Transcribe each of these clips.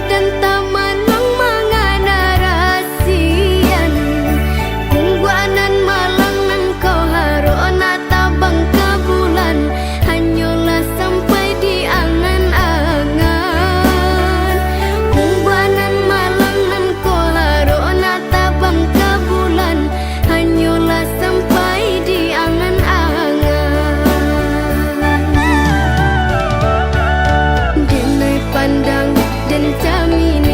dan taman lang mga narasian. Kungguanan malang nan ko haroon at tabang kabulan, hanyola sampai di angan-angan. Kungguanan malang nan ko haroon at tabang kabulan, hanyola sampai di angan-angan. Denai pandang dan jaminan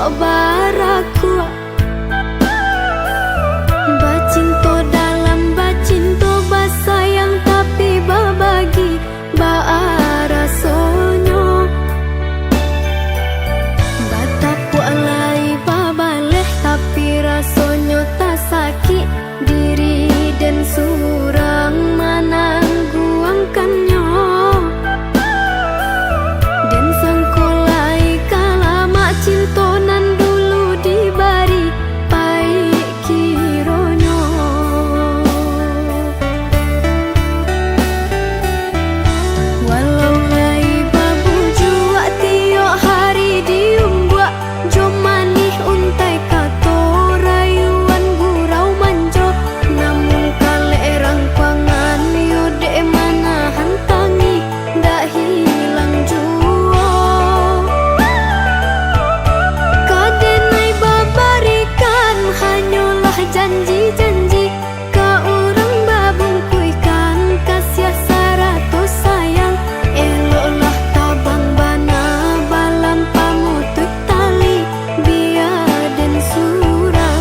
kok baraku. Bacinto dalam bacinto basayang tapi babagi baara sonyo. Bataku alai babaleh tapi rasonyo tak sakit diri dan surang manangguangkannya. Dan sangkolai kalama cintonan dulu dibari pai kironyo. Walau lai babu jua tiok hari diumbuak jomanih untai kato rayuan gurau manjo. Namun kale erang pangan yode mana hantangi dak hilang jua. Kadenai babarikan hanyalah janji-janji ka urang babungkuikan kasih sarato sayang. Eloklah tabang bana balam pamutut tali biar dan surang.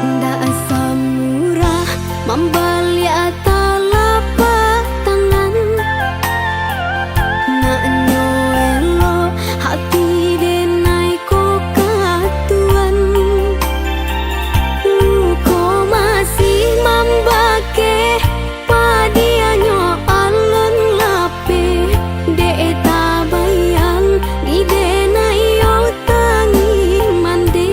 Ndak asam murah membali atalapak tangan. Nak nyoelo hati denai ko katuan. Luko masih membake padianyo alun lape. De tabayang di denai yo tangi mande.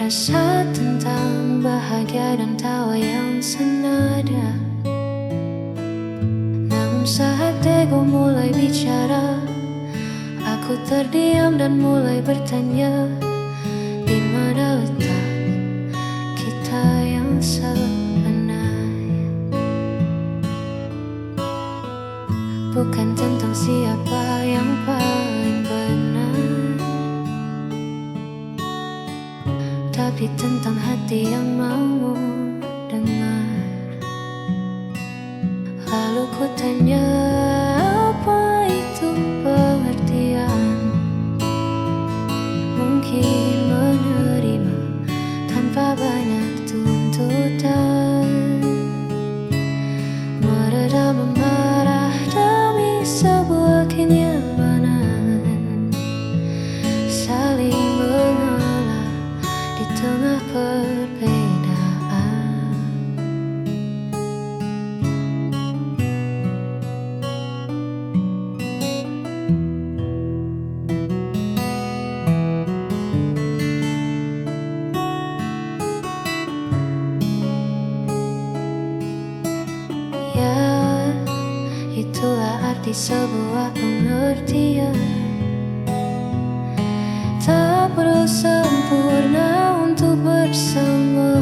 Rasa tentang bahagia dan tawa yang senada. Namun saat ego mulai bicara, aku terdiam dan mulai bertanya, di mana letak kita yang sebenarnya? Bukan tentang siapa yang paling benar, tapi tentang hati yang mau dengar. Lalu ku tanya, apa itu pengertian? Mungkin menerima tanpa banyak tuntutan, meredam amarah demi sebuah kenyamanan, saling mengalah di tengah perbedaan. Ya, itulah arti sebuah pengertian. Tak perlu sempurna untuk bersama,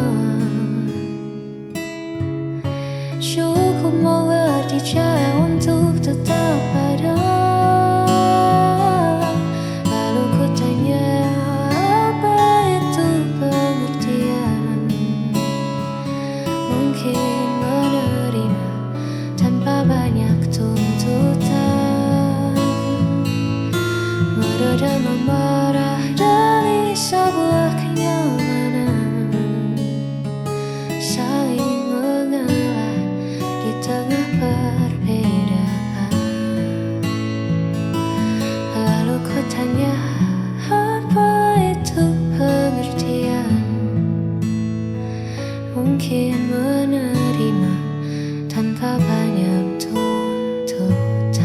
cukup mengerti cara untuk tetap ada. Lalu ku tanya, apa itu pengertian? Mungkin menerima tanpa banyak tuntutan, meredam amarah dari sebuah kenyamanan, saling mengalah di tengah perbedaan. Lalu ku tanya, apa itu pengertian? Mungkin menerima tanpa banyak tuntutan.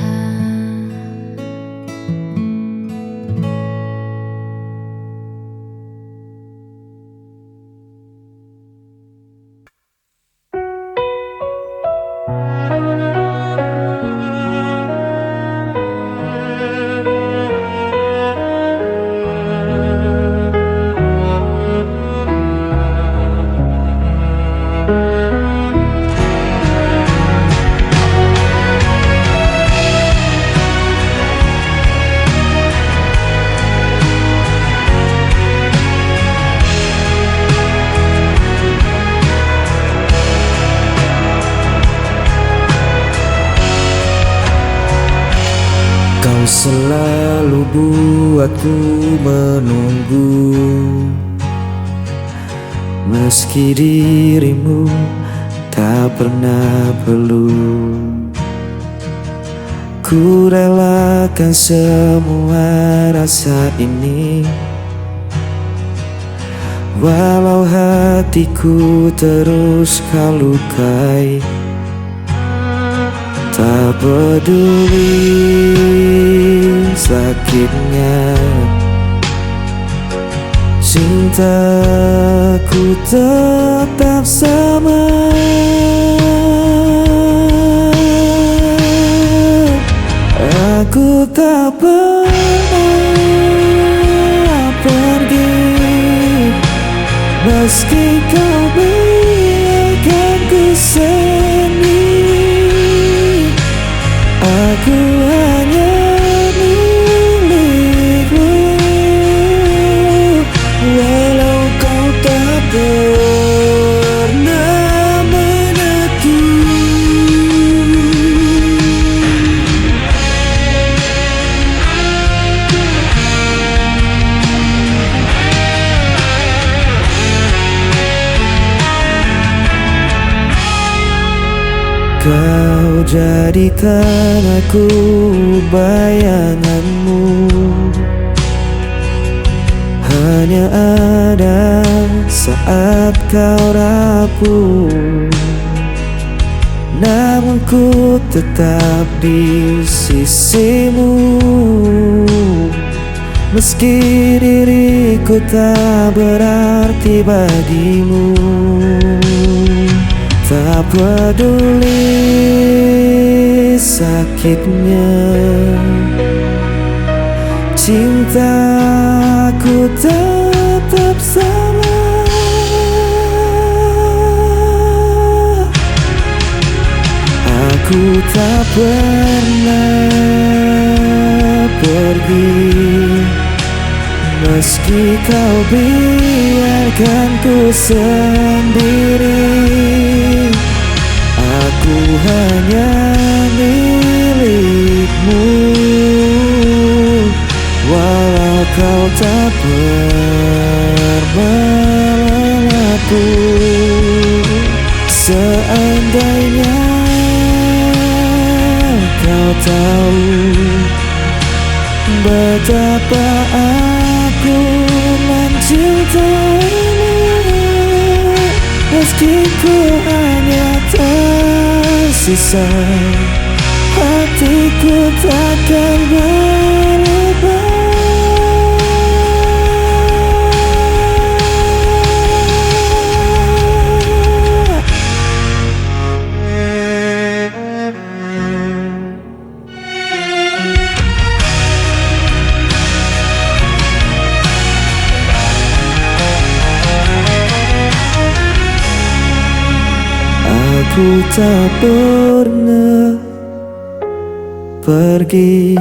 Kau selalu buatku menunggu, meski dirimu tak pernah perlu. Ku relakan semua rasa ini, walau hatiku terus kau lukai. Tak peduli sakitnya, cintaku tetap sama. Aku tak pernah pergi, meski kau biarkan ku sendiri. Aku hanya milikmu, walau kau tak pernah menentu. Kau jadikan aku bayanganmu, hanya ada saat kau rapuh. Namun ku tetap di sisimu, Meski diriku tak berarti bagimu, tak peduli sakitnya, cintaku tetap sama. Aku tak pernah pergi, meski kau biarkan ku sendiri. Aku hanya milikmu, walau kau tak pernah pun. Seandainya kau tahu betapa aku mencintaimu, meski ku hanya tersisa, hatiku takkan berubah. Aku tak pernah pergi,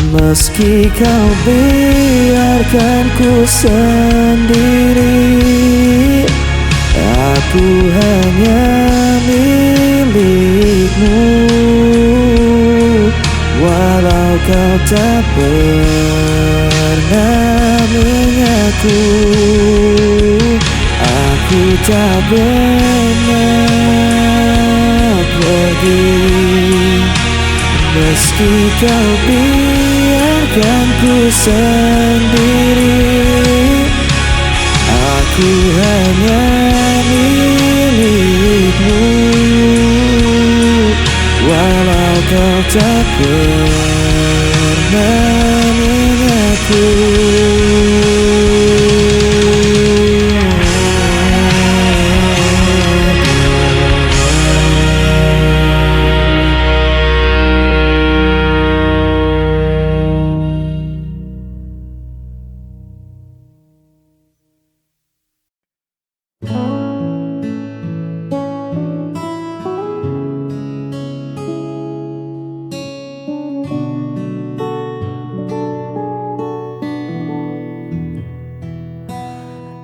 meski kau biarkan ku sendiri. Aku hanya milikmu, walau kau tak pernah mengaku. Aku tak pernah pergi, meski kau biarkan ku sendiri. Aku hanya milikmu, walau kau tak pernah mengaku.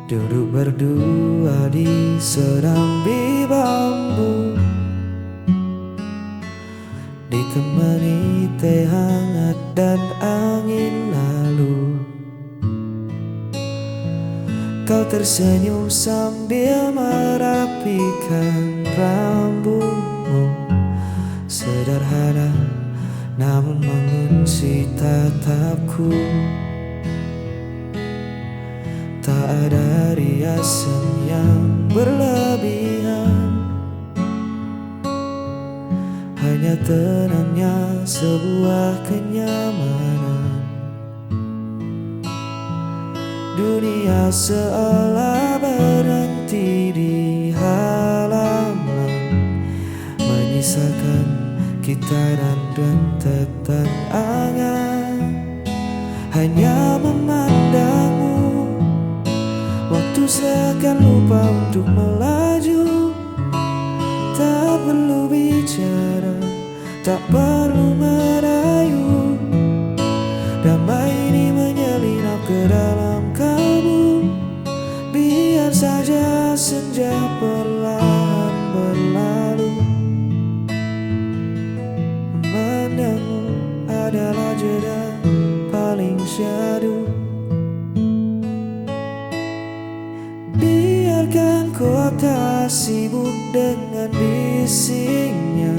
Duduk berdua di serambi bambu, ditemani teh hangat dan angin lalu. Kau tersenyum sambil merapikan rambutmu, sederhana namun mengunci tatapku. Tak ada riasan yang berlebihan, hanya tenangnya sebuah kenyamanan. Dunia seolah berhenti di halaman, menyisakan kita dan rentetan angan. Hanya memandangmu, waktu seakan lupa untuk melaju. Tak perlu bicara, tak perlu merayu. Damai ini menyelinap ke dalam kalbu. Biar saja senja perlahan berlalu. Memandangmu adalah jeda paling syahdu. Biarkan kota sibuk dengan bisingnya.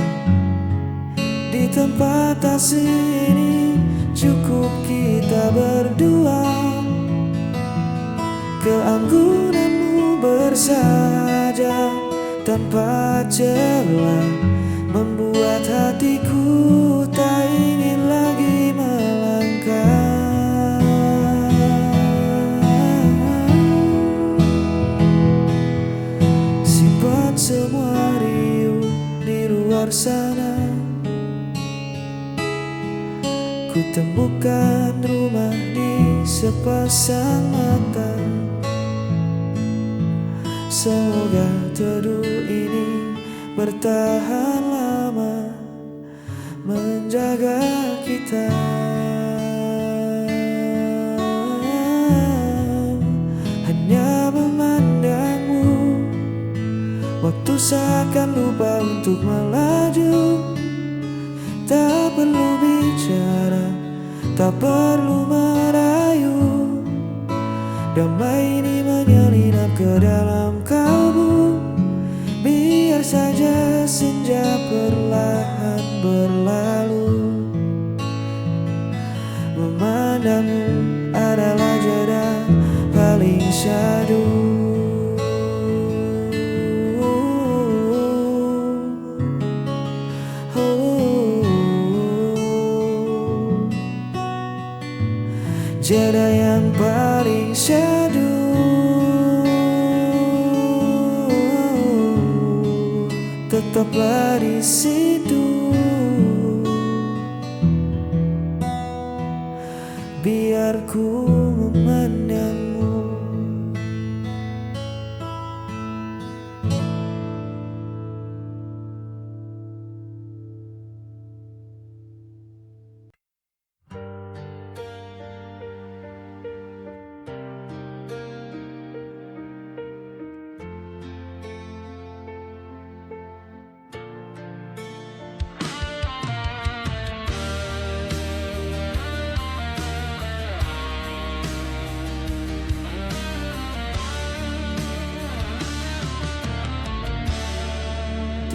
Di tempat asing ini cukup kita berdua. Keanggunanmu bersahaja tanpa celah, membuat hatiku tak ingin lagi melangkah. sepasang mata. Semoga teduh ini bertahan lama, menjaga kita. Hanya memandangmu, waktu seakan lupa untuk melaju. Tak perlu bicara, tak perlu merayu. Damai ini menyelinap ke dalam kalbu. Biar saja senja perlahan berlalu. Memandangmu adalah jeda paling syahdu. Jeda yang paling syahdu. Tetaplah di situ, biar ku memandangmu.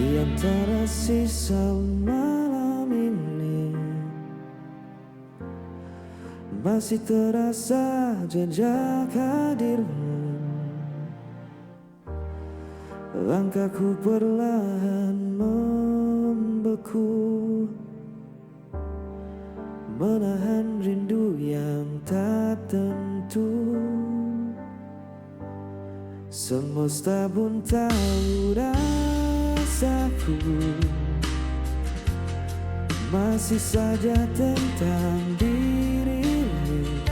Di antara sisa malam ini masih terasa jejak hadirmu. Langkahku perlahan membeku, menahan rindu yang tak tentu. Semesta pun tahu rasaku, masih saja tentang dirimu.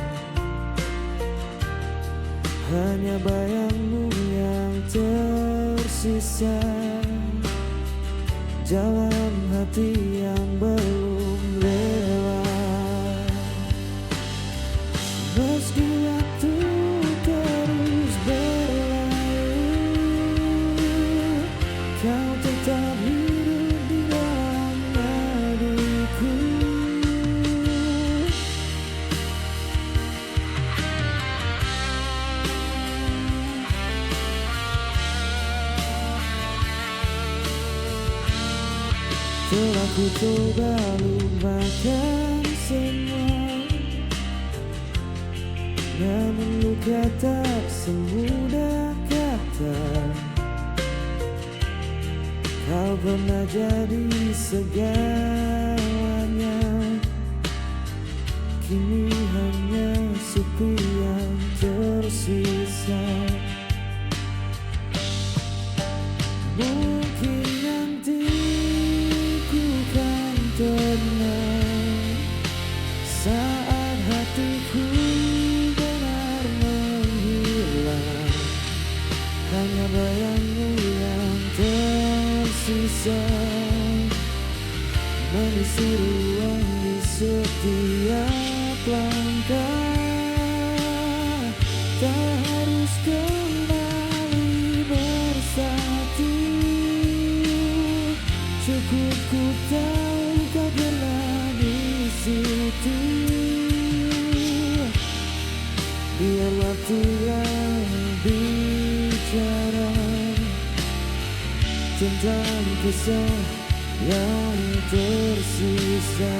Hanya bayangmu yang tersisa, jalan hati yang belum lewat. Meski waktu terus berlalu, kau tetap hidup di dalam hatiku. Telah ku coba lupakan semua, namun luka tak semudah kata. Kau pernah jadi segalanya, kini hanya sepi yang tersisa. Mungkin nanti ku kan tenang saat hatiku benar menghilang. Hanya bayangmu yang tersisa mengisi ruang di setiap langkah. Tak harus kembali bersatu, cukup ku tahu kau pernah di situ. Biar waktu yang bicara tentang kisah yang tersisa.